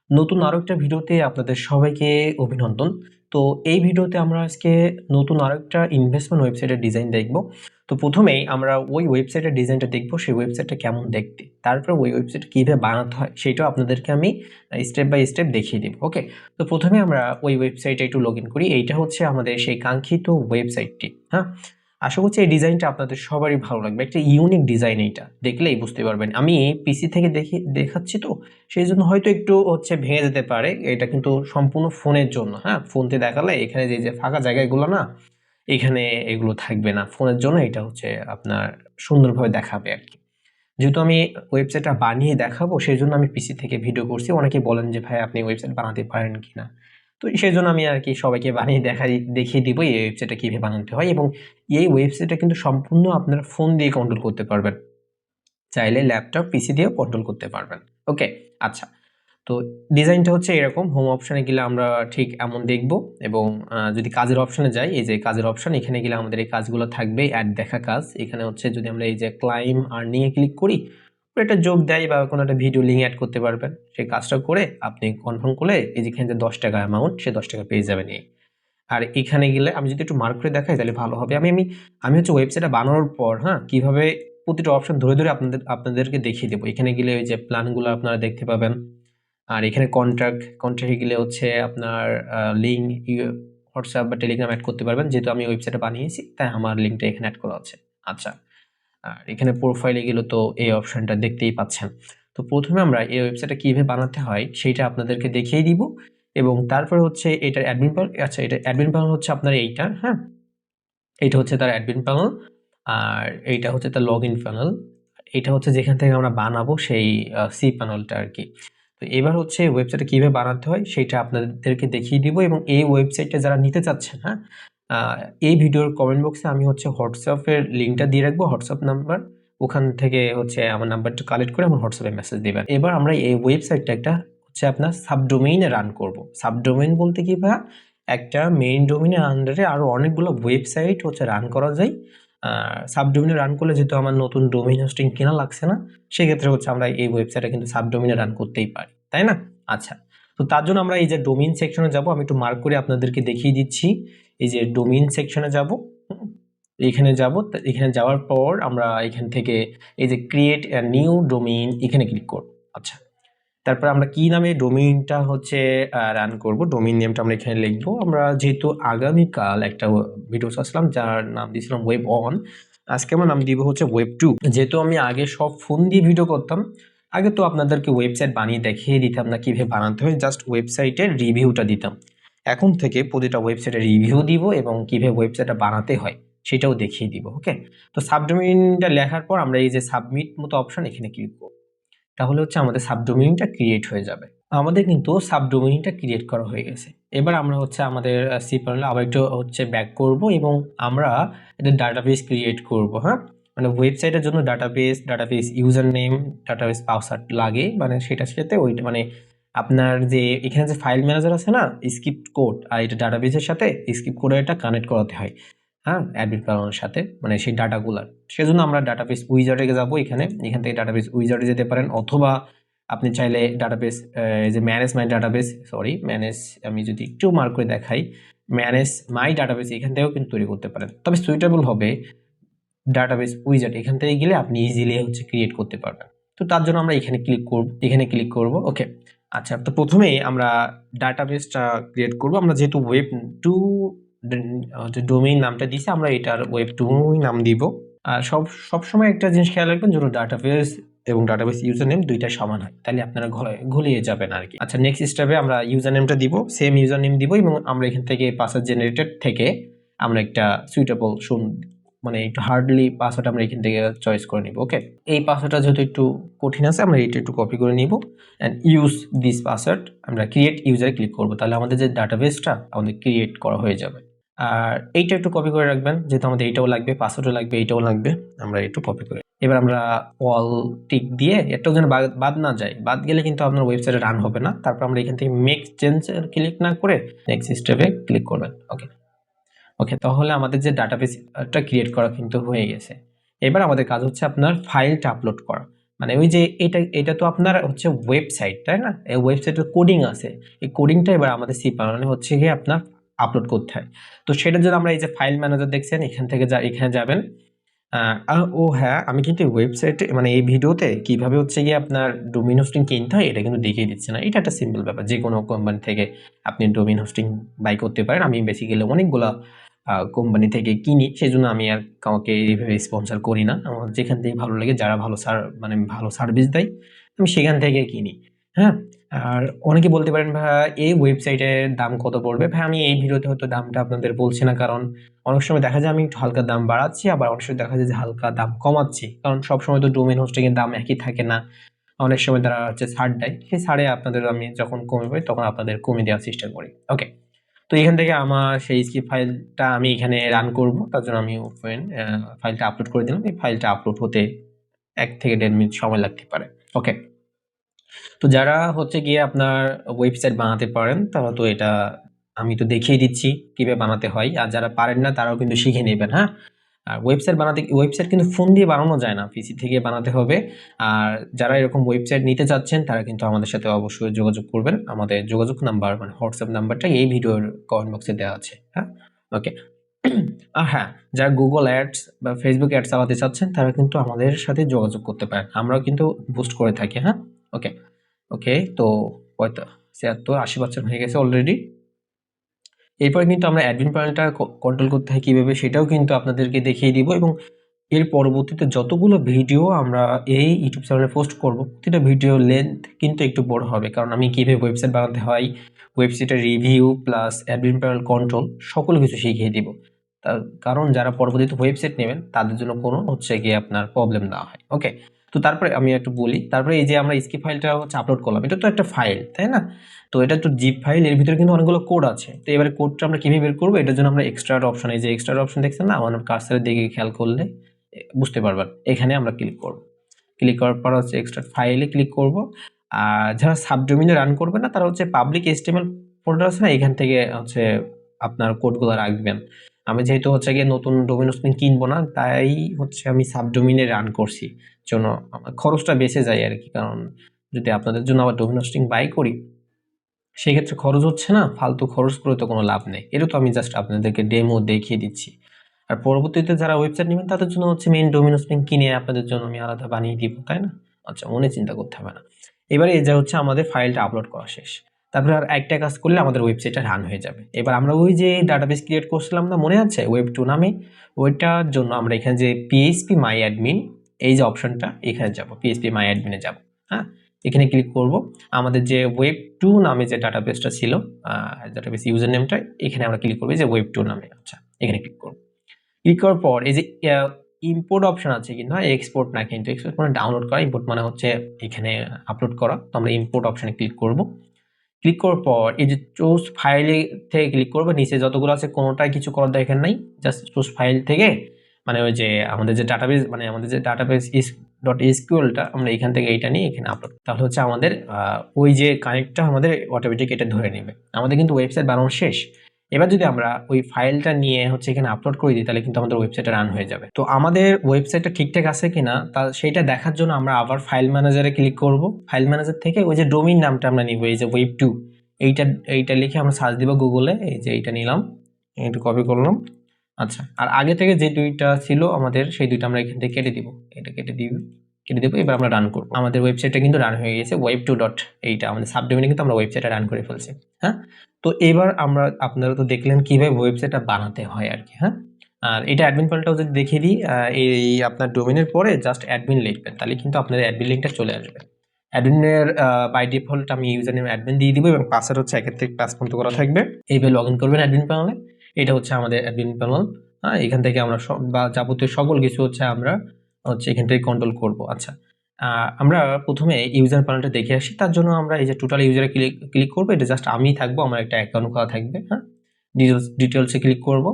নতুন আরো একটা ভিডিওতে আপনাদের সবাইকে অভিনন্দন। তো এই ভিডিওতে আমরা আজকে নতুন আরো একটা ইনভেস্টমেন্ট ওয়েবসাইটের ডিজাইন দেখব। তো প্রথমেই আমরা ওই ওয়েবসাইটের ডিজাইনটা দেখব, সেই ওয়েবসাইটটা কেমন দেখতে। তারপরে ওই ওয়েবসাইট কিভাবে বানাতে হয় সেটাও আপনাদেরকে আমি স্টেপ বাই স্টেপ দেখিয়ে দেব। ওকে, তো প্রথমে আমরা ওই ওয়েবসাইটে একটু লগ ইন করি। এইটা হচ্ছে আমাদের সেই কাঙ্ক্ষিত ওয়েবসাইটটি। হ্যাঁ, আশা করছি এই ডিজাইনটা আপনাদের সবারই ভালো লাগবে। একটা ইউনিক ডিজাইন, এইটা দেখলেই বুঝতে পারবেন। আমি পিসি থেকে দেখাচ্ছি, তো সেই জন্য হয়তো একটু ভেঙে যেতে পারে। এটা কিন্তু সম্পূর্ণ ফোনের জন্য। হ্যাঁ, ফোনতে দেখালে এখানে যে ফাঁকা জায়গাগুলো না, এখানে এগুলো থাকবে না। ফোনের জন্য এটা আপনার সুন্দরভাবে দেখাবে আর কি। যেহেতু আমি ওয়েবসাইটটা বানিয়ে দেখাবো, সেই জন্য আমি পিসি থেকে ভিডিও করছি। অনেকে বলেন যে ভাই আপনি ওয়েবসাইট বানাতে পারেন কিনা, তো সেই জন্য আমি আর কি সবাইকে বানিয়ে দেখিয়ে দিব এই ওয়েবসাইটটা কিভাবে বানাতে হয়। এবং এই ওয়েবসাইটটা কিন্তু সম্পূর্ণ আপনার ফোন দিয়ে কন্ট্রোল করতে পারবেন, চাইলে ল্যাপটপ পিসি দিয়েও কন্ট্রোল করতে পারবেন। ওকে, আচ্ছা, তো ডিজাইনটা হচ্ছে এরকম। হোম অপশনে গেলে আমরা ঠিক এমন দেখব। এবং যদি কাজের অপশনে যাই, এই যে কাজের অপশন, এখানে গেলে আমাদের এই কাজগুলো থাকবে। অ্যাড দেখা কাজ এখানে যদি আমরা এই যে ক্লাইম আর্নিং এ ক্লিক করি, এটা যোগ দেয় বা কোনো একটা ভিডিও লিঙ্ক অ্যাড করতে পারবেন। সেই কাজটা করে আপনি কনফার্ম করলে এই যেখানে যে 10 টাকা অ্যামাউন্ট, সে 10 টাকা পেয়ে যাবেন। আর এখানে গেলে আমি যদি একটু মার্ক করে দেখাই তাহলে ভালো হবে। আমি ওয়েবসাইটটা বানানোর পর কিভাবে প্রতিটা অপশন ধরে ধরে আপনাদেরকে দেখিয়ে দেবো। এখানে গেলে ওই যে প্ল্যানগুলো আপনারা দেখতে পাবেন। আর এখানে কন্ট্রাক্টে গেলে আপনার লিঙ্ক হোয়াটসঅ্যাপ বা টেলিগ্রাম অ্যাড করতে পারবেন। যেহেতু আমি ওয়েবসাইটটা বানিয়েছি তাই আমার লিঙ্কটা এখানে অ্যাড করা আছে। আচ্ছা, আর এখানে প্রোফাইলে গেলে তো এই অপশনটা দেখতেই পাচ্ছেন। তো প্রথমে আমরা এই ওয়েবসাইটটা কিভাবে বানাতে হয় সেইটা আপনাদেরকে দেখিয়ে দিব। এবং তারপরে এটার অ্যাডমিন প্যানেল। আচ্ছা, এটা অ্যাডমিন প্যানেল হচ্ছে আপনার এইটা। হ্যাঁ, এইটা হচ্ছে তার অ্যাডমিন প্যানেল। আর এইটা হচ্ছে তার লগ ইন প্যানেল। এটা হচ্ছে যেখান থেকে আমরা বানাবো সেই সি প্যানেলটা আর কি। তো এবার ওয়েবসাইটটা কিভাবে বানাতে হয় সেটা আপনাদেরকে দেখিয়ে দিব। এবং এই ওয়েবসাইটটা যারা নিতে চাচ্ছেন, হ্যাঁ, এই ভিডিওর কমেন্ট বক্সে আমি হোয়াটসঅ্যাপের লিঙ্কটা দিয়ে রাখবো, হোয়াটসঅ্যাপ নাম্বার। ওখান থেকে আমার নাম্বারটা কালেক্ট করে আমার হোয়াটসঅ্যাপে মেসেজ দিবেন। এবার আমরা এই ওয়েবসাইটটা একটা আপনার সাবডোমেইনে রান করব। সাবডোমেইন বলতে কি ভাই, একটা মেইন ডোমেইনের আন্ডারে আরো অনেকগুলো ওয়েবসাইট রান করা যায়। সাবডোমেইনে রান করলে যেহেতু আমার নতুন ডোমেইন হোস্টিং কেনা লাগছে না, সেক্ষেত্রে আমরা এই ওয়েবসাইটে কিন্তু সাবডোমেইনে রান করতেই পারি, তাই না? আচ্ছা, তো তার জন্য আমরা এই যে ডোমেইন সেকশনে যাব। আমি একটু মার্ক করে আপনাদেরকে দেখিয়ে দিচ্ছি। এই যে ডোমেইন সেকশনে যাব, এখানে যাব। এখানে যাওয়ার পর আমরা এখান থেকে এই যে ক্রিয়েট এ নিউ ডোমেইন, এখানে ক্লিক করব। আচ্ছা, তারপর আমরা কি নামে ডোমেইনটা রান করব, ডোমেইন নেমটা আমরা এখানে লিখবো। আমরা যেহেতু আগামীকাল একটা ভিডিও আসলাম যার নাম দিয়েছিলাম ওয়েব অন, আজকে আমার নাম দিব ওয়েব 2। যেহেতু আমি আগে সব ফোন দিয়ে ভিডিও করতাম, আগে তো আপনাদেরকে ওয়েবসাইট বানিয়ে দেখিয়ে দিতাম না কিভাবে বানাতে হয়, জাস্ট ওয়েবসাইটের রিভিউটা দিতাম। এখন থেকে প্রতিটা ওয়েবসাইটের রিভিউ দিব এবং কিভাবে ওয়েবসাইটটা বানাতে হয় সেটাও দেখিয়ে দিব। ওকে, তো সাবডোমেইনটা লেখার পর আমরা এই যে সাবমিট মতো অপশন, এখানে ক্লিক করব। তাহলে আমাদের সাবডোমেইনটা ক্রিয়েট হয়ে যাবে। আমাদের কিন্তু সাবডোমেইনটা ক্রিয়েট করা হয়ে গেছে। এবার আমরা আমাদের সি প্যানেলে আবার একটু ব্যাক করব এবং আমরা একটা ডাটাবেস ক্রিয়েট করব। হ্যাঁ, মানে ওয়েবসাইটের জন্য database user name, database password লাগে, মানে সেটার সাথে ওইটা আপনার যে এখানে যে ফাইল ম্যানেজার আছে না, স্ক্রিপ্ট কোড, আর এটা ডাটাবেসের সাথে স্ক্রিপ্ট কোডের এটা কানেক্ট করাতে হয়। হ্যাঁ, অ্যাডমিন প্যানেলের সাথে, মানে সেই ডাটাগুলার। সেজন্য আমরা ডাটাবেস উইজার্ডে যাব। এখান থেকে ডাটাবেস উইজার্ডে যেতে পারেন, অথবা আপনি চাইলে ডাটাবেস এই যে ম্যানেজ মাই ডাটাবেস, আমি যদি একটু মার্ক করে দেখাই, ম্যানেজ মাই ডাটাবেস, এখান থেকেও কিন্তু তৈরি করতে পারেন। তবে সুইটেবল হবে ডাটাবেস উইজার্ড। এখান থেকে গেলে আপনি ইজিলি ক্রিয়েট করতে পারবেন। তো তার জন্য আমরা এখানে ক্লিক করব। ওকে, আচ্ছা, তো প্রথমেই আমরা ডাটাবেসটা ক্রিয়েট করব। আমরা যেহেতু ওয়েব 2 ডোমেইন নামটা দিয়েছি, আমরা এটার ওয়েব 2 নাম দিব। আর সবসময় একটা জিনিস খেয়াল রাখবেন, যেন ডাটাবেস এবং ডাটাবেস ইউজার নেম দুইটা সমান হয়, তাহলে আপনারা ঘুলিয়ে যাবেন আর কি। আচ্ছা, নেক্সট স্টেপে আমরা ইউজার নেমটা দিব, সেম ইউজার নেম দিব। এবং আমরা এখান থেকে পাসওয়ার্ড জেনারেটেড থেকে আমরা একটা সুইটেবল মানে একটু হার্ডলি পাসওয়ার্ড আমরা এখান থেকে চয়েস করে নিব। ওকে, এই পাসওয়ার্ডটা যেহেতু একটু কঠিন আছে, আমরা এটা একটু কপি করে নিব অ্যান্ড ইউজ দিস পাসওয়ার্ড। আমরা ক্রিয়েট ইউজারে ক্লিক করব, তাহলে আমাদের যে ডাটাবেসটা আমাদের ক্রিয়েট করা হয়ে যাবে। আর এইটা একটু কপি করে রাখবেন, যেহেতু আমাদের এইটাও লাগবে, পাসওয়ার্ডও লাগবে, এইটাও লাগবে, আমরা একটু কপি করে। এবার আমরা অল টিক দিয়ে একটাও যেন বাদ না যায়, বাদ গেলে কিন্তু আপনার ওয়েবসাইটে রান হবে না। তারপর আমরা এখান থেকে মেক চেঞ্জ ক্লিক না করে নেক্সট স্টেপে ক্লিক করবেন। ওকে, তাহলে আমাদের যে ডাটাবেসটা ক্রিয়েট করা কিন্তু হয়ে গেছে। এবার আমাদের কাজ আপনার ফাইলটা আপলোড করা। মানে ওই যে এটা তো আপনার হচ্ছে ওয়েবসাইট, তাই না? এই ওয়েবসাইটের কোডিং আছে, এই কোডিংটা এবার আমাদের সি প্যানেলে হচ্ছে গিয়ে আপনার আপলোড করতে হয়। তো সেটার জন্য আমরা এই যে ফাইল ম্যানেজার দেখছেন, এখান থেকে এখানে যাবেন। ও হ্যাঁ, আমি কিন্তু ওয়েবসাইটে মানে এই ভিডিওতে কিভাবে হচ্ছে গিয়ে আপনার ডোমেইন হোস্টিং কিনতে হয় এটা কিন্তু দেখিয়ে দিচ্ছি না। এটা একটা সিম্পল ব্যাপার, যে কোনো কোম্পানি থেকে আপনি ডোমেইন হোস্টিং বাই করতে পারেন। আমি বেসিক্যালি অনেকগুলা কোম্পানি থেকে কিনি, সেই জন্য আমি আর কাউকে এইভাবে স্পন্সর করি না। আমার যেখান থেকে ভালো লাগে, যারা ভালো মানে ভালো সার্ভিস দেয়, আমি সেখান থেকে কিনি। হ্যাঁ, আর অনেকে বলতে পারেন ভাই এই ওয়েবসাইটের দাম কত পড়বে? ভাই আমি এই ভিডিওতে হয়তো দামটা আপনাদের বলছি না, কারণ অনেক সময় দেখা যায় আমি একটু হালকা দাম বাড়াচ্ছি, আবার অনেক সময় দেখা যায় যে হালকা দাম কমাচ্ছি, কারণ সবসময় তো ডোমেইন হোস্টিং এর দাম একই থাকে না। অনেক সময় তারা হচ্ছে ছাড় দেয়, সেই ছাড়ে আপনাদের আমি যখন কমে পাই তখন আপনাদের কমে দেওয়ার চেষ্টা করি। ওকে, তো এখান থেকে আমার সেই স্ক্রিপ্ট ফাইলটা আমি এখানে রান করব, তার জন্য আমি ওপেন ফাইলটা আপলোড করে দিলাম। এই ফাইলটা আপলোড হতে 1 থেকে 1.5 মিনিট সময় লাগতে পারে। ওকে, তো যারা হচ্ছে গিয়ে আপনার ওয়েবসাইট বানাতে পারেন তারা তো এটা আমি তো দেখিয়ে দিচ্ছি কিভাবে বানাতে হয়, আর যারা পারেন না তারাও কিন্তু শিখে নেবেন। হ্যাঁ, আর ওয়েবসাইট কিন্তু ফোন দিয়ে বানানো যায় না, পিসি থেকে বানাতে হবে। আর যারা এরকম ওয়েবসাইট নিতে চাচ্ছেন তারা কিন্তু আমাদের সাথে অবশ্যই যোগাযোগ করবেন। আমাদের যোগাযোগ নাম্বার মানে হোয়াটসঅ্যাপ নাম্বারটা এই ভিডিওর কমেন্ট বক্সে দেওয়া আছে। হ্যাঁ, ওকে। আর হ্যাঁ, যারা গুগল অ্যাডস বা ফেসবুক অ্যাডস চালাতে চাচ্ছেন তারা কিন্তু আমাদের সাথে যোগাযোগ করতে পারেন, আমরাও কিন্তু বুস্ট করে থাকি। হ্যাঁ, ওকে ওকে, তো 76-80% হয়ে গেছে অলরেডি। এরপরে কিন্তু আমরা অ্যাডমিন প্যানেলটা কন্ট্রোল করতে হয় কীভাবে সেটাও কিন্তু আপনাদেরকে দেখিয়ে দিব, এবং এর পরবর্তীতে যতগুলো ভিডিও আমরা এই ইউটিউব চ্যানেলে পোস্ট করব প্রতিটা ভিডিও লেন্থ কিন্তু একটু বড় হবে, কারণ আমি কীভাবে ওয়েবসাইট বানাতে হয়, ওয়েবসাইটের review plus admin panel control সকল কিছু শিখিয়ে দিব। তার কারণ যারা পরবর্তীতে ওয়েবসাইট নেবেন তাদের জন্য কোনো হচ্ছে গিয়ে আপনার প্রবলেম না হয়। ওকে, তো তারপরে আমি একটু বলি, তারপরে এই যে আমরা স্ক্রিপ্ট ফাইলটা হচ্ছে আপলোড করলাম, এটা তো একটা ফাইল, তাই না? তো এটা তো জিপ ফাইল, এর ভিতরে কিন্তু অনেকগুলো কোড আছে। তো এবারে কোডটা আমরা কিভাবে বের করবো, এটার জন্য আমরা এক্সট্রাক্ট অপশন, এই যে এক্সট্রাক্ট অপশন দেখছেন না, আমার কার্সারের দিকে খেয়াল করলে বুঝতে পারবেন, এখানে আমরা ক্লিক করব। ক্লিক করার পর হচ্ছে এক্সট্রাক্ট ফাইলে ক্লিক করব। আর যারা সাবডোমেইনে রান করবে না তারা হচ্ছে পাবলিক HTML ফোল্ডার আছে না, এখান থেকে হচ্ছে আপনার কোডগুলো রাখবেন। আমি যেহেতু হচ্ছে গিয়ে নতুন ডোমেইন হোস্টিং কিনবো না, তাই হচ্ছে আমি সাবডোমেইনে রান করছি, জন্য আমার খরচটা বেঁচে যায় আর কি। কারণ যদি আপনাদের জন্য আবার ডোমেইন হোস্টিং বাই করি সেক্ষেত্রে খরচ হচ্ছে না, ফালতু খরচ করে তো কোনো লাভ নেই। এটা তো আমি জাস্ট আপনাদেরকে ডেমো দেখিয়ে দিচ্ছি। আর পরবর্তীতে যারা ওয়েবসাইট নেবেন তাদের জন্য হচ্ছে মেইন ডোমেইন হোস্টিং কিনে আপনাদের জন্য আমি আলাদা বানিয়ে দিব, তাই না? আচ্ছা, মনে চিন্তা করতে হবে না। এবারে এই যে হচ্ছে আমাদের ফাইলটা আপলোড করা শেষ। তারপরে আর একটা কাজ করলে আমাদের ওয়েবসাইটটা রান হয়ে যাবে। এবার আমরা ওই যে ডাটাবেস ক্রিয়েট করছিলাম না, মনে আছে ওয়েব2 নামে, ওইটার জন্য আমরা এখানে যে PHP মাই অ্যাডমিন এই যে অপশনটা, এখানে যাব, PHP মাই অ্যাডমিনে যাব। হ্যাঁ, এখানে ক্লিক করব। আমাদের যে ওয়েব2 নামে যে ডাটাবেসটা ছিল, ডাটাবেস ইউজার নেমটা, এখানে আমরা ক্লিক করব যে ওয়েব2 নামে। আচ্ছা, এখানে ক্লিক করব। ক্লিক করার পর এই যে ইম্পোর্ট অপশন আছে কিন্তু, এক্সপোর্ট না, কিন্তু এক্সপোর্ট মানে ডাউনলোড করা, ইম্পোর্ট মানে হচ্ছে এখানে আপলোড করা। তো আমরা ইম্পোর্ট অপশনে ক্লিক করব। ক্লিক করার পর এই যে চুজ ফাইলে থেকে ক্লিক করব, নিচে যতগুলো আছে কোনোটাই কিছু করার দরকার নাই, জাস্ট চুজ ফাইল থেকে মানে ওই যে আমাদের যে ডাটাবেস মানে আমাদের যে ডাটাবেস .SQLটা আমরা এখান থেকে এইটা নিয়ে এখানে আপলোড, তাহলে হচ্ছে আমাদের ওই যে কানেক্টটা আমাদের অটোমেটিক এটা ধরে নেবে। আমাদের কিন্তু ওয়েবসাইট বানানো শেষ। এবার যদি আমরা ওই ফাইলটা নিয়ে হচ্ছে এখানে আপলোড করে দিই তাহলে কিন্তু আমাদের ওয়েবসাইটটা রান হয়ে যাবে। তো আমাদের ওয়েবসাইটটা ঠিকঠাক আছে কিনা তা সেইটা দেখার জন্য আমরা আবার ফাইল ম্যানেজারে ক্লিক করব। ফাইল ম্যানেজার থেকে ওই যে ডোমেইন নামটা আমরা নিব, এই যে ওয়েব2, এইটা লিখে আমরা সার্চ দিব গুগলে। এই যে এইটা নিলাম, একটু কপি করলাম। আচ্ছা, আর আগে থেকে যে দুইটা ছিল আমাদের সেই দুইটা আমরা এখান থেকে কেটে দিব, এটা কেটে দেবো। এবার আমরা রান করব। আমাদের ওয়েবসাইটটা কিন্তু রান হয়ে গেছে, ওয়েব2 এইটা আমাদের সাবডোমেইনে কিন্তু আমরা ওয়েবসাইটটা রান করে ফেলছি। হ্যাঁ, তো এবার আপনারা তো দেখলেন কিভাবে ওয়েবসাইটটা বানাতে হয় আর কি। হ্যাঁ, আর এটা অ্যাডমিন ফাইলটাও যদি দেখিয়ে দিই, এই আপনার ডোমেইনের পরে জাস্ট অ্যাডমিন লিখবেন, তাহলে কিন্তু আপনার অ্যাডমিন লিঙ্কটা চলে আসবে। অ্যাডমিনের বাই ডিফল্ট আমি ইউজার নেম অ্যাডমিন দিয়ে দিব, এবং পাসওয়ার্ড হচ্ছে 1 থেকে 5 পর্যন্ত করা থাকবে। এইভাবে লগ ইন করবেন অ্যাডমিন প্যানেলে। এটা হচ্ছে আমাদের অ্যাডমিন প্যানেল। হ্যাঁ, এখান থেকে আমরা সব বা যাবতীয় সকল কিছু হচ্ছে আমরা হচ্ছে এখান থেকে কন্ট্রোল করব। আচ্ছা, আমরা প্রথমে ইউজার প্যানেলটা দেখে আসি। তার জন্য আমরা এই যে টোটাল ইউজারে ক্লিক করবো, এটা জাস্ট আমি থাকবো, আমার একটা অ্যাকাউন্ট খোলা থাকবে। হ্যাঁ, ডিটেলসে ক্লিক করব।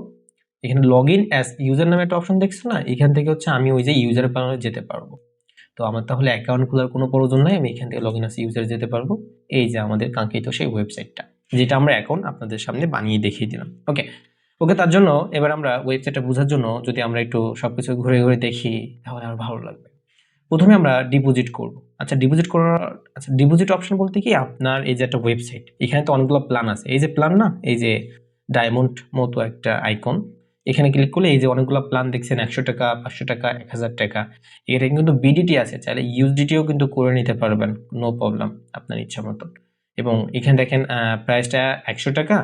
এখানে লগ ইন অ্যাজ ইউজার নামে একটা অপশন দেখছো না, এখান থেকে হচ্ছে আমি ওই যে ইউজার প্যানেলে যেতে পারবো। তো আমার তাহলে অ্যাকাউন্ট খোলার কোনো প্রয়োজন নাই, আমি এখান থেকে লগ ইন অ্যাজ ইউজার যেতে পারবো। এই যে আমাদের কাঙ্ক্ষিত সেই ওয়েবসাইটটা, যেটা আমরা এখন আপনাদের সামনে বানিয়ে দেখিয়ে দিলাম। ওকে, তার জন্য এবার আমরা ওয়েবসাইটটা বোঝার জন্য যদি আমরা একটু সবকিছু ঘুরে ঘুরে দেখি তাহলে আমার ভালো লাগবে। প্রথমে আমরা ডিপোজিট করব। ডিপোজিট অপশন বলতে কি আপনার এই যে একটা ওয়েবসাইট, এখানে তো অনেকগুলো প্ল্যান আছে। এই যে প্ল্যান না, এই যে ডায়মন্ড মতো একটা আইকন, এখানে ক্লিক করলে এই যে অনেকগুলো প্ল্যান দেখছেন, 100 টাকা, 500 টাকা, 1000 টাকা। এটা কিন্তু বিডিটি আছে, চাইলে ইউএসডিটিও কিন্তু করে নিতে পারবেন, নো প্রবলেম, আপনার ইচ্ছা মতো। এবং এখানে দেখেন প্রাইসটা 100 টাকা,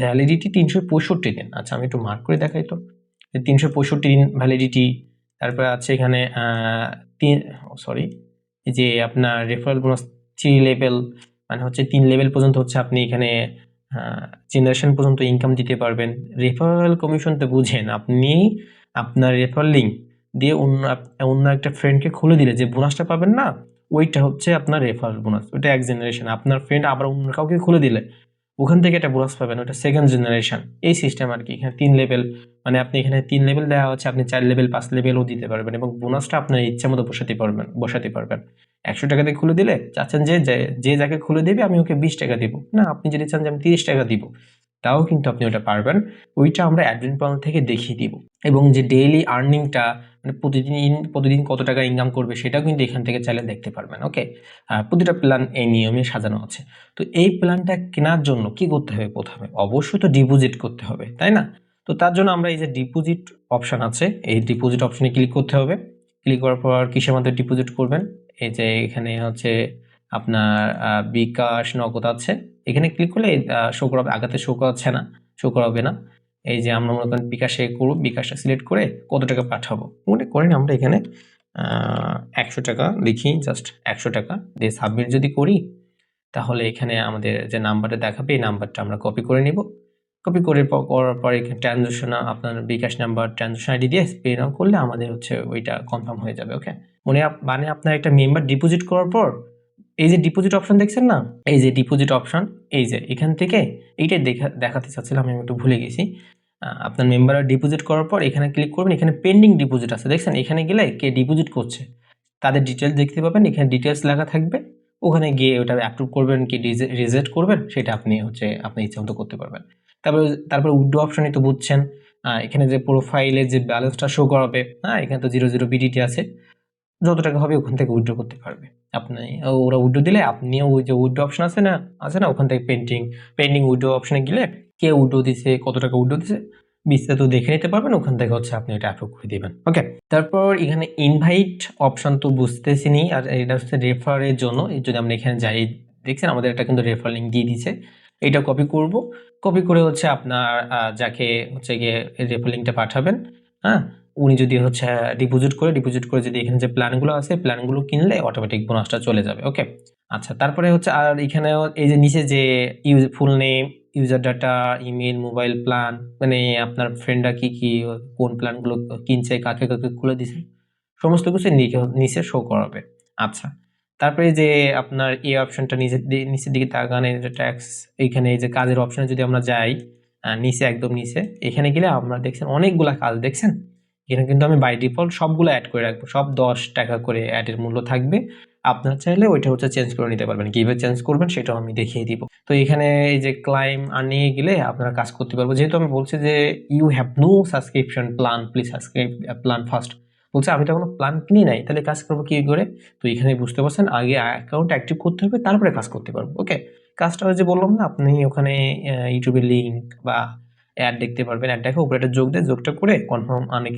ভ্যালিডিটি 365 দিন। আচ্ছা, আমি একটু মার্ক করে দেখাই তো, 365 দিন ভ্যালিডিটি। তারপরে আছে এখানে সরি, যে আপনার রেফারেল বোনাস 3 লেভেল, মানে হচ্ছে 3 লেভেল পর্যন্ত হচ্ছে আপনি এখানে জেনারেশন পর্যন্ত ইনকাম দিতে পারবেন। রেফারেল কমিশন তো বুঝেন, আপনি আপনার রেফার লিঙ্ক দিয়ে অন্য একটা ফ্রেন্ডকে খুলে দিলে যে বোনাসটা পাবেন না, ওইটা হচ্ছে আপনার রেফারেল বোনাস। ওইটা এক জেনারেশন। আপনার ফ্রেন্ড আবার অন্য কাউকে খুলে দিলে ওখান থেকে একটা বোনাস পাবেন, ওটা সেকেন্ড জেনারেশন। এই সিস্টেম আর কি। এখানে 3 লেভেল, মানে আপনি এখানে 3 লেভেল দেওয়া হচ্ছে, আপনি 4 লেভেল 5 লেভেলও দিতে পারবেন এবং বোনাসটা আপনার ইচ্ছা মতো বসাতে পারবেন। 100 টাকা দিয়ে খুলে দিলে চাচ্ছেন যে যাকে খুলে দেবে আমি ওকে 20 টাকা দিব না, আপনি যদি চান যে আমি 30 টাকা দিব, তাও কিন্তু আপনি ওটা পারবেন। ওইটা আমরা অ্যাডমিন প্যানেল থেকে দেখিয়ে দিব। এবং যে ডেইলি আর্নিংটা, মানে প্রতিদিন কত টাকা ইনকাম করবে, সেটাও কিন্তু এখান থেকে চাইলে দেখতে পারবেন। ওকে, প্রতিটা প্ল্যান এই নিয়মে সাজানো আছে। তো এই প্ল্যানটা কেনার জন্য কি করতে হবে? প্রথমে অবশ্যই তো ডিপোজিট করতে হবে, তাই না? তো তার জন্য আমরা এই যে ডিপোজিট অপশন আছে, এই ডিপোজিট অপশনে ক্লিক করতে হবে। ক্লিক করার পর কিসের মধ্যে ডিপোজিট করবেন, এই যে এখানে হচ্ছে আপনার বিকাশ, নগদ আছে। এখানে ক্লিক করলে শো করাবে, আগাতে শো করাচ্ছে না, শো করাবে না। এই যে আমরা মনে করেন বিকাশে করব, বিকাশটা সিলেক্ট করে কত টাকা পাঠাবো মনে করেন আমরা এখানে 100 টাকা লিখি, জাস্ট 100 টাকা দিয়ে সাবমিট যদি করি, তাহলে এখানে আমাদের যে নাম্বারটা দেখাবে এই নাম্বারটা আমরা কপি করে নিব। কপি করার পর এখানে ট্রানজাকশন, আপনার বিকাশ নাম্বার, ট্রানজাকশন আইডি দিয়ে পে নাও করলে আমাদের হচ্ছে ওইটা কনফার্ম হয়ে যাবে। ওকে, মানে আপনার একটা মেম্বার ডিপোজিট করার পর এই যে ডিপোজিট অপশন দেখছেন না, এই যে ডিপোজিট অপশন, এই যে এখান থেকে এইটাই দেখাতে চাচ্ছিলাম, আমি একটু ভুলে গেছি। আপনার মেম্বার ডিপোজিট করার পর এখানে ক্লিক করবেন, এখানে পেন্ডিং ডিপোজিট আছে দেখছেন, এখানে গেলে কে ডিপোজিট করছে তাদের ডিটেলস দেখতে পাবেন। এখানে ডিটেলস লেখা থাকবে, ওখানে গিয়ে ওটা অ্যাপ্রুভ করবেন কি রিজেক্ট করবেন, সেটা আপনি হচ্ছে আপনার ইচ্ছা মতো করতে পারবেন। তারপরে উইথড্র অপশনে তো বুঝছেন, এখানে যে প্রোফাইলে যে ব্যালেন্সটা শো করাবে, এখানে তো 00 বিডিটি আছে, যত টাকা হবে ওখান থেকে উইথড্র করতে পারবে আপনি। ওরা উইথড্র দিলে আপনিও ওই যে উইথড্র অপশন আছে না, ওখান থেকে পেন্ডিং উইথড্র অপশনে গেলে কে উইথড্র দিছে, কত টাকা উইথড্র দিছে বিস্তারিত দেখে নিতে পারবেন। ওখান থেকে হচ্ছে আপনি এটা অ্যাপ্রুভ করে দিবেন। ওকে, তারপর এখানে ইনভাইট অপশন তো বুঝতেছিনি, আর এটা হচ্ছে রেফারের জন্য। যদি আমরা এখানে যাই, দেখছেন আমাদের এটা কিন্তু রেফার লিঙ্ক দিয়ে দিছে, এটা কপি করব। কপি করে হচ্ছে আপনার যাকে হচ্ছে গিয়ে রেফার লিঙ্কটা পাঠাবেন, উনি যদি হচ্ছে ডিপোজিট করে যদি এখানে যে প্ল্যানগুলো আছে, প্ল্যানগুলো কিনলে অটোমেটিক বোনাসটা চলে যাবে। ওকে, আচ্ছা, তারপরে হচ্ছে আর এখানে এই যে নিচে যে full name, user data, email, mobile plan, মানে আপনার ফ্রেন্ডরা কি কোন প্ল্যানগুলো কিনছে, কাকে কাকে খুলে দিছে, সমস্ত কিছু নিচে শো করাবে। আচ্ছা, তারপরে যে আপনার এই অপশনটা নিচের দিকে তাকান, এই যে ট্যাক্স, এইখানে এই যে কাজের অপশনে যদি আমরা যাই, নিচে একদম নিচে, এখানে গেলে আমরা দেখছেন অনেকগুলা কাজ দেখছেন। এখানে কিন্তু আমি বাই ডিফল্ট সবগুলো অ্যাড করে রাখবো, সব 10 টাকা করে অ্যাডের মূল্য থাকবে। আপনার চাইলে ওইটা হচ্ছে চেঞ্জ করে নিতে পারবেন, কিভাবে চেঞ্জ করবেন সেটাও আমি দেখিয়ে দিব। তো এখানে এই যে ক্লাইম আর্নিং এ গেলে আপনারা কাজ করতে পারবো। যেহেতু আমি বলছি যে you have no subscription plan, please subscribe plan first, বলছে আমি তো কোনো প্ল্যান কিনি নাই, তাহলে কাজ করবো কি করে? তো এখানে বুঝতে পারছেন, আগে অ্যাকাউন্ট অ্যাক্টিভ করতে হবে, তারপরে কাজ করতে পারবো। ওকে, কাজটা যে বললাম না, আপনি ওখানে ইউটিউবের লিঙ্ক বা অ্যাড দেখতে পারবেন, অ্যাডটাকে উপরে একটা যোগটা করে কনফার্ম আর্নে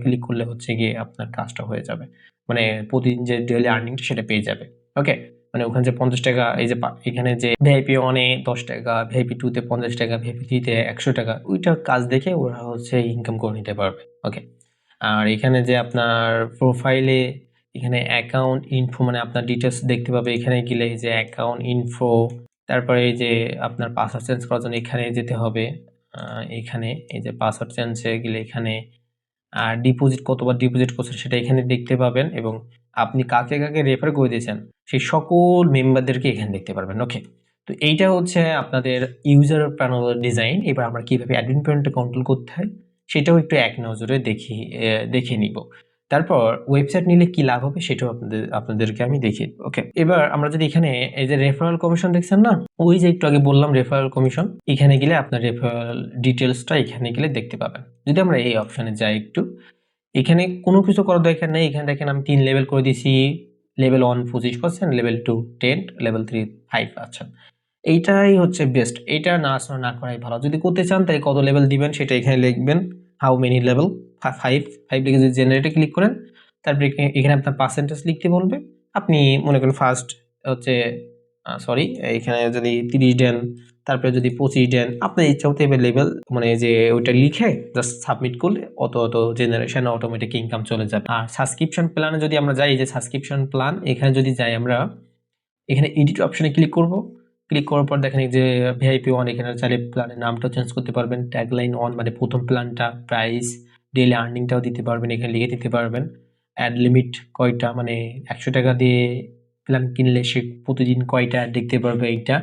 ক্লিক করলে হচ্ছে গিয়ে আপনার কাজটা হয়ে যাবে, মানে প্রতিদিন যে ডেইলি আর্নিংটা সেটা পেয়ে যাবে। ওকে, মানে ওখানে যে 50 টাকা, এই যে এখানে যে ভিআইপি 1-এ 10 টাকা, ভিআইপি 2-তে 50 টাকা, ভিআইপি 3-তে 100 টাকা, ওইটা কাজ দেখে ওরা হচ্ছে ইনকাম করে নিতে পারবে। ওকে, আর এখানে যে আপনার প্রোফাইলে এখানে অ্যাকাউন্ট ইনফো, মানে আপনার ডিটেলস দেখতে পাবে। এখানে গেলে এই যে অ্যাকাউন্ট ইনফো, তারপরে এই যে আপনার পাসওয়ার্ড চেঞ্জ করার জন্য এখানে যেতে হবে। এখানে এই যে পাসওয়ার্ড চেঞ্জে গেলে এখানে ডিপোজিট কতবার ডিপোজিট করছেন সেটা এখানে দেখতে পাবেন, এবং আপনি কাকে কাকে রেফার করে দিয়েছেন সেই সকল মেম্বারদেরকে এখানে দেখতে পারবেন। ওকে, তো এইটা হচ্ছে আপনাদের ইউজার প্যানেল ডিজাইন। এবার আমরা কিভাবে অ্যাডমিন প্যানেলটা কন্ট্রোল করতে হয় সেটাও একটু এক নজরে দেখে নিব। তারপর ওয়েবসাইট নিলে কি লাভ হবে সেটাও আপনাদেরকে আমি দেখিয়ে দেবো। ওকে, এবার আমরা যদি এখানে এই যে রেফারেল কমিশন দেখছেন না, ওই যে একটু আগে বললাম রেফারেল কমিশন, এখানে গেলে আপনার রেফারেল ডিটেলসটা এখানে গেলে দেখতে পাবেন। যদি আমরা এই অপশনে যাই একটু, এখানে কোনো কিছু করার দরকার নেই। এখানে দেখেন আমি 3 লেভেল করে দিছি। Level 1 25%, level 2 10, level 3 5। আচ্ছা, এইটাই হচ্ছে বেস্ট। এটা না করাই ভালো। যদি করতে চান তাহলে কত লেভেল দিবেন সেটা এখানে লিখবেন। হাউ মেনি লেভেল, 5 লিখে যদি জেনারেটে ক্লিক করেন, তারপরে এখানে আপনার পার্সেন্টেজ লিখতে বলবে। আপনি মনে করেন ফার্স্ট হচ্ছে সরি, এখানে যদি 30 দেন, তারপরে যদি 25 দেন, আপনার ইচ্ছা মতো এবার লেভেল মানে যে ওইটা লিখে জাস্ট সাবমিট করলে অত জেনারেশন অটোমেটিক ইনকাম চলে যাবে। আর সাবস্ক্রিপশন প্ল্যানে যদি আমরা যাই, এই যে সাবস্ক্রিপশন প্ল্যান, এখানে যদি যাই আমরা, এখানে এডিট অপশনে ক্লিক করব। ক্লিক করার পর দেখেন যে ভিআইপি 1, এখানে চাইলে প্ল্যানের নামটাও চেঞ্জ করতে পারবেন। ট্যাগলাইন 1 মানে প্রথম প্ল্যানটা, প্রাইস, ডেইলি আর্নিংটাও দিতে পারবেন, এখানে লিখে দিতে পারবেন। অ্যাড লিমিট কয়টা, মানে 100 টাকা দিয়ে প্ল্যান কিনলে সে প্রতিদিন কয়টা অ্যাড দেখতে পারবে এইটা।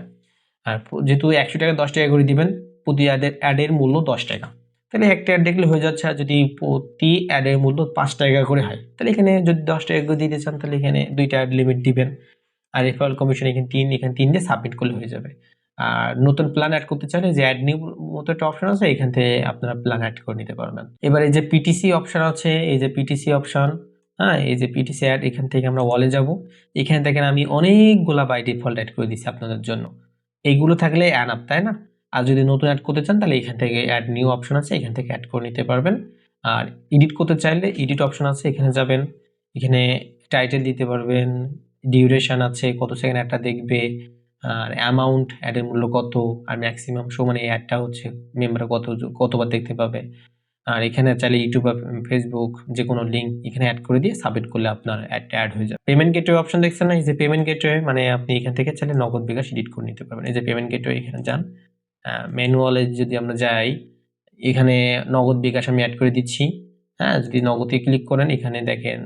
আর যেহেতু 100 টাকা 10 টাকা করে দিবেন, প্রতি অ্যাডের মূল্য 10 টাকা, তাহলে একটা অ্যাড দেখলে হয়ে যাচ্ছে। আর যদি প্রতি অ্যাডের মূল্য 5 টাকা করে হয়, তাহলে এখানে যদি 10 টাকা করে দিতে চান, তাহলে এখানে 2টা অ্যাড লিমিট দিবেন। আর রেফারেল কমিশন এখানে 3 দিয়ে সাবমিট করলে হয়ে যাবে। আর নতুন প্ল্যান অ্যাড করতে চাইলে যে অ্যাড নিউ মতো একটা অপশন আছে, এখান থেকে আপনারা প্ল্যান অ্যাড করে নিতে পারবেন। এবার এই যে পিটিসি অপশন আছে, এই যে পিটিসি অপশন, হ্যাঁ, এই যে পিটিসি অ্যাড, এখান থেকে আমরা ওয়ালে যাব। এখানে দেখেন আমি অনেকগুলা বাই ডিফল্ট অ্যাড করে দিচ্ছি আপনাদের জন্য। এইগুলো থাকলে অ্যাড আপ, তাই না? আর যদি নতুন অ্যাড করতে চান, তাহলে এখান থেকে অ্যাড নিউ অপশন আছে, এখান থেকে অ্যাড করে নিতে পারবেন। আর এডিট করতে চাইলে এডিট অপশন আছে, এখানে যাবেন। এখানে টাইটেল দিতে পারবেন, ডিউরেশন আছে, কত সেকেন্ড অ্যাডটা দেখবে, আর অ্যামাউন্ট, অ্যাডের মূল্য কত, আর ম্যাক্সিমাম শো মানে অ্যাডটা হচ্ছে মেম্বার কতবার দেখতে পাবে। আর এখানে চাইলে ইউটিউব বা ফেসবুক যে কোনো লিঙ্ক এখানে অ্যাড করে দিয়ে সাবমিট করলে আপনার অ্যাডটা অ্যাড হয়ে যাবে। পেমেন্ট গেটওয়ে অপশন দেখছেন না? এই যে পেমেন্ট গেটওয়ে, মানে আপনি এখান থেকে চাইলে নগদ বিকাশ এডিট করে নিতে পারবেন। এই যে পেমেন্ট গেটওয়ে, এখানে যান। ম্যানুয়ালে যদি আমরা যাই, এখানে নগদ বিকাশ আমি অ্যাড করে দিচ্ছি। হ্যাঁ, যদি নগদে ক্লিক করেন, এখানে দেখেন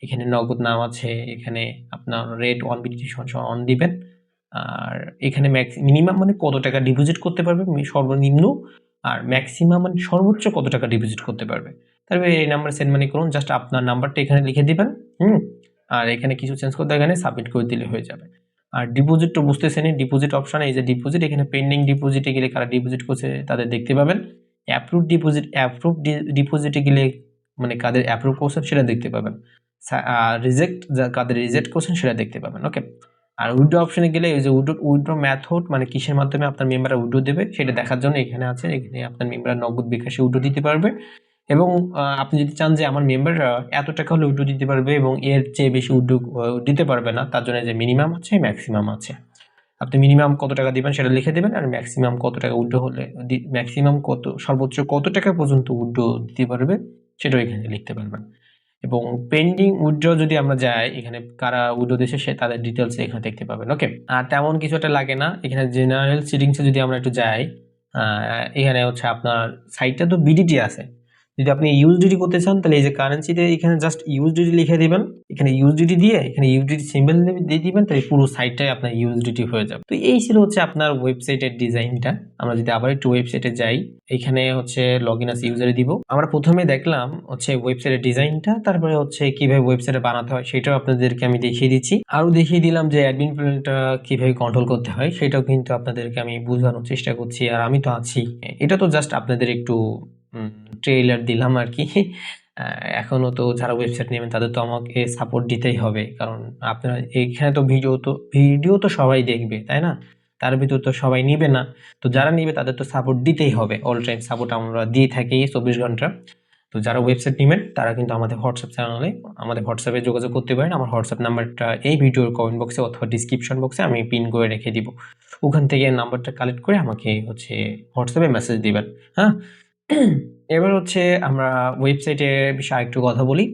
এখানে নগদ নাম আছে, এখানে আপনার রেট 1 BTC অন দিবেন। আর এখানে মিনিমাম মানে কত টাকা ডিপোজিট করতে পারবে সর্বনিম্ন, আর ম্যাক্সিমাম মানে সর্বোচ্চ কত টাকা ডিপোজিট করতে পারবে। তারপরে এই নাম্বার সেন্ড মানি করুন, জাস্ট আপনার নাম্বারটা এখানে লিখে দিবেন। আর এখানে কিছু চেঞ্জ করতে এখানে সাবমিট করে দিলে হয়ে যাবে। আর ডিপোজিট তো বুঝতেছেনই, ডিপোজিট অপশন, এই যে ডিপোজিট, এখানে পেন্ডিং ডিপোজিটে গেলে কারা ডিপোজিট করছে তাদের দেখতে পাবেন। অ্যাপ্রুভ ডিপোজিটে গেলে মানে কাদের অ্যাপ্রুভ করছেন সেটা দেখতে পাবেন। কাদের রিজেক্ট করছেন সেটা দেখতে পাবেন। ওকে। আর উইথড্র অপশনে গেলে এই যে উইথড্র মেথড, মানে কিসের মাধ্যমে আপনার মেম্বাররা উইথড্র দেবে সেটা দেখার জন্য এখানে আছে। এখানে আপনার মেম্বাররা নগদ বিকাশে উইথড্র দিতে পারবে, এবং আপনি যদি চান যে আমার মেম্বাররা এত টাকা হলে উইথড্র দিতে পারবে এবং এর চেয়ে বেশি উইথড্র দিতে পারবে না, তার জন্য যে মিনিমাম আছে, ম্যাক্সিমাম আছে। আপনি মিনিমাম কত টাকা দিবেন সেটা লিখে দেবেন, আর ম্যাক্সিমাম কত টাকা উইথড্র হলে, ম্যাক্সিমাম কত, সর্বোচ্চ কত টাকা পর্যন্ত উইথড্র দিতে পারবে সেটাও এখানে লিখতে পারবেন। এবং পেন্ডিং উইথড্র যদি আমরা যাই, এখানে কারা উইথড্র দিয়েছে সে তাদের ডিটেলস এখানে দেখতে পাবেন। ওকে। আর তেমন কিছু একটা লাগে না। এখানে জেনারেল সেটিংসে যদি আমরা একটু যাই, এখানে হচ্ছে আপনার সাইটটা তো বিডিটি আছে। যদি আপনি ইউএসডিটি করতে চান, তাহলে এই যে কারেন্সিতে এখানে জাস্ট ইউএসডিটি লিখে দিবেন। এখানে ইউএসডিটি দিয়ে এখানে ইউএসডিটি সিম্বল দিয়ে দিবেন, তাহলে পুরো সাইটটাই আপনার ইউএসডিটি হয়ে যাবে। তো এই ছিল হচ্ছে আপনার ওয়েবসাইটের ডিজাইনটা। আমরা যদি আবার একটু ওয়েবসাইটে যাই, এখানে হচ্ছে লগইন আস ইউজারে দিব। আমরা প্রথমে দেখলাম হচ্ছে ওয়েবসাইটের ডিজাইনটা, তারপরে হচ্ছে কিভাবে ওয়েবসাইটে বানাতে হয় সেটাও আপনাদেরকে আমি দেখিয়ে দিচ্ছি। আরো দেখিয়ে দিলাম যে অ্যাডমিন প্যানেলটা কিভাবে কন্ট্রোল করতে হয়, সেটাও কিন্তু আপনাদেরকে আমি বোঝানোর চেষ্টা করছি। আর আমি তো আছি, এটা তো জাস্ট আপনাদের একটু ট্রেইলার দিলাম আর কি। এখনো তো যারা ওয়েবসাইট নেবেন তাদের তো আমাকে সাপোর্ট দিতেই হবে, কারণ আপনারা এখানে তো ভিডিও তো সবাই দেখবে, তাই না? তার ভিতর তো সবাই নিবে না। তো যারা নিবে তাদের তো সাপোর্ট দিতেই হবে। অল টাইম সাপোর্ট আমরা দিয়ে থাকি 24 ঘন্টা। তো যারা ওয়েবসাইট নেবেন তারা কিন্তু আমাদের হোয়াটসঅ্যাপ চ্যানেলে, আমাদের হোয়াটসঅ্যাপে যোগাযোগ করতে পারেন। আমার হোয়াটসঅ্যাপ নাম্বারটা এই ভিডিওর কমেন্ট বক্সে অথবা ডিসক্রিপশন বক্সে আমি পিন করে রেখে দিব। ওখান থেকে নাম্বারটা কালেক্ট করে আমাকে হচ্ছে হোয়াটসঅ্যাপে মেসেজ দিবেন। হ্যাঁ, এবার হচ্ছে আমরা ওয়েবসাইটের বিষয়ে আরেকটু কথা বলি।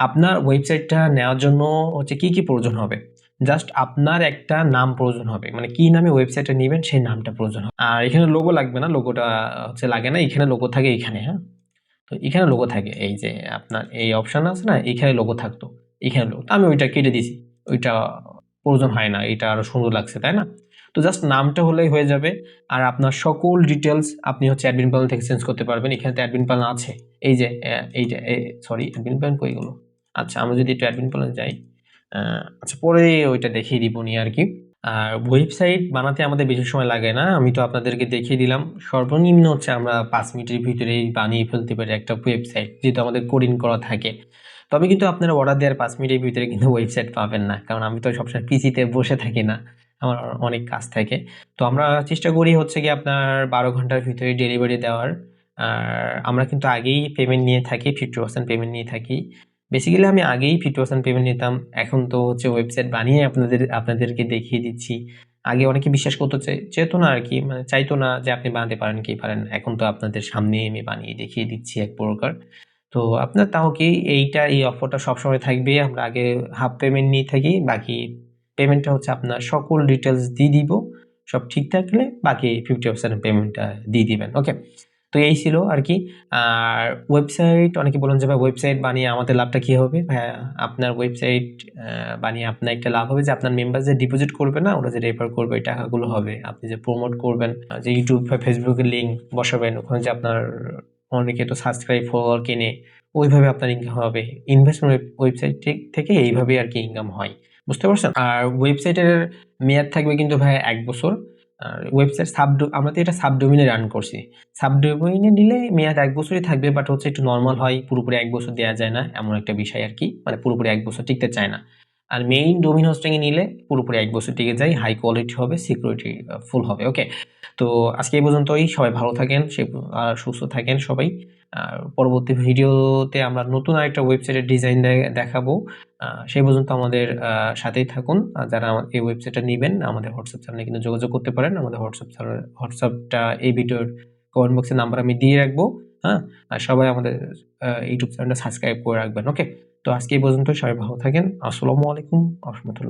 আপনার ওয়েবসাইটটা নেওয়ার জন্য হচ্ছে কি কি প্রয়োজন হবে? জাস্ট আপনার একটা নাম প্রয়োজন হবে, মানে কি নামে ওয়েবসাইটটা নেবেন সেই নামটা প্রয়োজন হবে। আর এখানে লোগো লাগবে না, লোগোটা হচ্ছে লাগে না। এখানে লোগো থাকে এখানে। হ্যাঁ, তো এখানে লোগো থাকে, এই যে আপনার এই অপশন আছে না, এখানে লোগো থাকতো, এখানে লোগো, আমি ওইটা কেটে দিছি, ওইটা প্রয়োজন হয় না, এটা আরো সুন্দর লাগছে, তাই না? তো জাস্ট নামটা হলেই হয়ে যাবে। আর আপনার সকল ডিটেলস আপনি হচ্ছে অ্যাডমিন প্যানেল থেকে চেঞ্জ করতে পারবেন। এখানে তো অ্যাডমিন প্যানেল আছে, এই যে এইটা, সরি অ্যাডমিন প্যানেল কই গেল? আচ্ছা, আমরা যদি একটু অ্যাডমিন প্যানেল যাই, আচ্ছা পরে ওইটা দেখিয়ে দিব নি আর কি। আর ওয়েবসাইট বানাতে আমাদের বেশি সময় লাগে না। আমি তো আপনাদেরকে দেখিয়ে দিলাম। সর্বনিম্ন হচ্ছে আমরা 5 মিনিটের ভিতরেই বানিয়ে ফেলতে পারি একটা ওয়েবসাইট, যেহেতু আমাদের কোডিং করা থাকে। তবে কিন্তু আপনারা অর্ডার দেওয়ার 5 মিনিটের ভিতরে কিন্তু ওয়েবসাইট পাবেন না। কারণ আমি তো সবসময় পিসিতে বসে থাকি না। আমার অনেক কাজ থাকে। তো আমরা চেষ্টা করি হচ্ছে গিয়ে আপনার 12 ঘন্টার ভিতরে ডেলিভারি দেওয়ার। আর আমরা কিন্তু আগেই পেমেন্ট নিয়ে থাকি, 50% পেমেন্ট নিয়ে থাকি। বেসিক্যালি আমি আগেই 50% পেমেন্ট নিতাম। এখন তো হচ্ছে ওয়েবসাইট বানিয়ে আপনাদেরকে দেখিয়ে দিচ্ছি। আগে অনেকে বিশ্বাস করতে চেত না আরকি। মানে চাইতো না যে আপনি বানাতে পারেন কি পারেন না। এখন তো আপনাদের সামনেই আমি বানিয়ে দেখিয়ে দিচ্ছি এক প্রকার। তো আপনার তাও কি এই অফারটা সবসময় থাকবে। আমরা আগে হাফ পেমেন্ট নিয়ে থাকি। বাকি পেমেন্টটা হচ্ছে আপনার সকল ডিটেইলস দিয়ে দিব। সব ঠিক থাকলে বাকি 50% পেমেন্টটা দিয়ে দিবেন। ওকে? তো এই ছিল আরকি। আর ওয়েবসাইট অনেকে বলেন যে ভাই ওয়েবসাইট বানিয়ে আমাদের লাভটা কি হবে? ভাইয়া আপনার ওয়েবসাইট বানিয়ে আপনার একটা লাভ হবে যে আপনার মেম্বার যে ডিপোজিট করবে না, ওরা যে রেফার করবে এই টাকাগুলো হবে। আপনি যে প্রমোট করবেন, যে YouTube বা Facebook এর লিঙ্ক বসাবেন, ওখানে যে আপনার অনেকে তো সাবস্ক্রাইব ফলোয়ার কেনে, ওইভাবে আপনার ইনকাম হবে। ইনভেস্টমেন্ট ওয়েবসাইট থেকে এইভাবেই আরকি ইনকাম হয়। বুঝতে পারছেন? আর ওয়েবসাইটের মেয়াদ থাকবে কিন্তু ভাইয়া 1 বছর। আর ওয়েবসাইট আমরা তো এটা সাবডোমেইনে রান করছি। সাবডোমেইনে নিলে মেয়াদ 1 বছরই থাকবে, বাট হচ্ছে একটু নরমাল হয়। পুরোপুরি 1 বছর দেয়া যায় না। এমন একটা বিষয় আরকি। মানে পুরোপুরি 1 বছর টিকতে চায় না। আর মেইন ডোমেইন হোস্টিং এ নিলে পুরোপুরি 1 বছর টিকে যায়। হাই কোয়ালিটি হবে, সিকিউরিটি ফুল হবে। ওকে? তো আজকে এই পর্যন্তই। সবাই ভালো থাকেন, আর সুস্থ থাকেন সবাই। আর পরবর্তী ভিডিওতে আমরা নতুন আরেকটা ওয়েবসাইটের ডিজাইন দেখাবো। সেই পর্যন্ত আমাদের সাথেই থাকুন। যারা এই ওয়েবসাইটটা নিবেন আমাদের হোয়াটসঅ্যাপ চ্যানেলে কিন্তু যোগাযোগ করতে পারেন। আমাদের হোয়াটসঅ্যাপটা এই ভিডিওর কমেন্ট বক্সে নাম্বার আমি দিয়ে রাখবো। হ্যাঁ? আর সবাই আমাদের ইউটিউব চ্যানেলটা সাবস্ক্রাইব করে রাখবেন। ওকে? তো আজকে এই পর্যন্ত। সবাই ভালো থাকেন। আসসালামু আলাইকুম ওয়া রাহমাতুল্লাহ।